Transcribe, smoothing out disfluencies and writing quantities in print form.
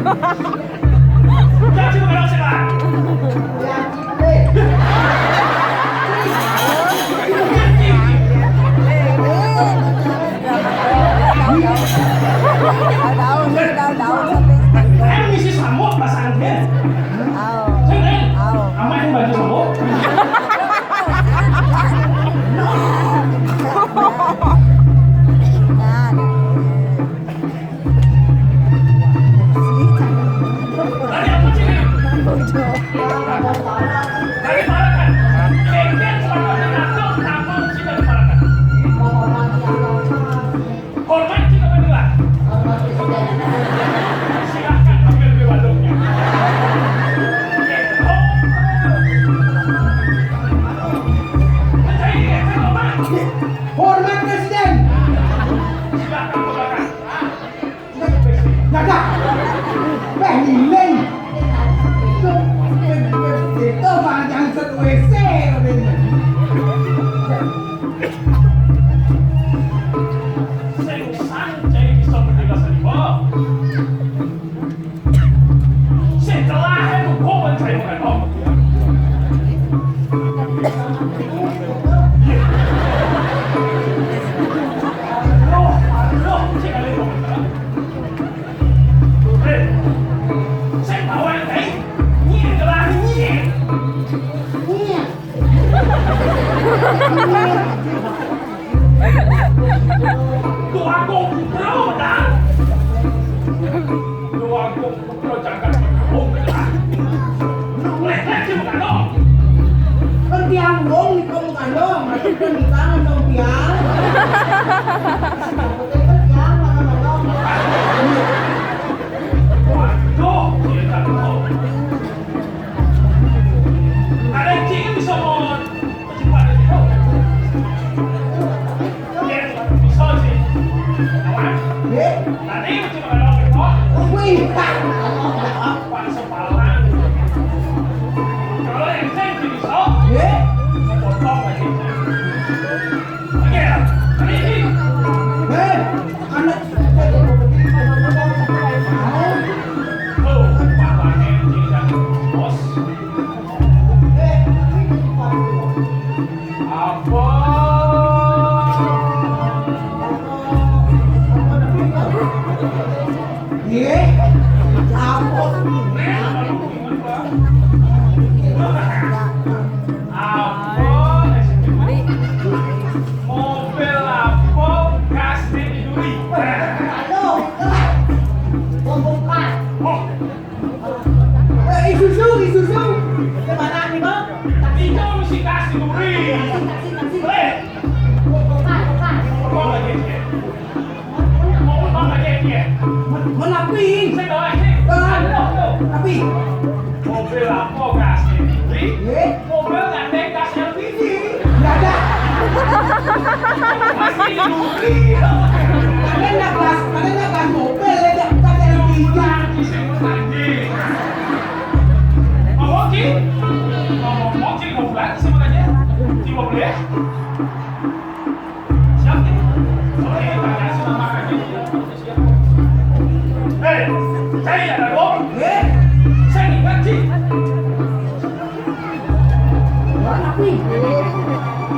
Jangan cuma kalau siapa? Em misi samuk pasangan dia. Jangan. Ama yang baju samuk. Tadi apa sih? Tadi parakan. Kengken selama mengatur kamu kita parakan. Hormat kita berdua. Silahkan ambil waduknya. Hormat Presiden. Silahkan ke belakang. Nada. Bang Lin. Itu panjang satu WC. Sanjay bisa berdiri sendiri. Setelah itu kau mencari bukan saya bawa yang baik. Ini adalah ini. Doa GoPro dah. Doa GoPro jangan berbohong dah. Lek cuma kan Con tiang uống thì không cả đâu mà chúng tôi đi bán trong tiang. Waduh, kita tahu. Ada yang cing bisa mau percepatan itu. Ya, bisa sih. Kawan, Thế, tadi cuma kalau kita ông Quy. Pak Sepalan. Kalau yang cing bisa, Thế, potong lagi. Oke, tadi ini. thế, anak. Oh, papanya yang cing dan bos. Apa? Thế, apa? Mobil apa gas diduri? Aduh, Pembukaan. Oh, Isuzu, Isuzu. Gimana nih, Bang? itu mesti gas diduri. Boleh? Pembukaan. Mau lagi dia? Mau lagi dia? Menapi. Saya tahu aja. Aduh, Tapi, mobil apa gas diduri? Thế, Mobil nggak ada gas LPG. nggak ada. Masih diduri. Kalian nggak mobil ya, kan LPG. Lagi sebut lagi. Ngomong Ki? Ngomong Ki, mau belanja sebut aja. Ki mau beli ya?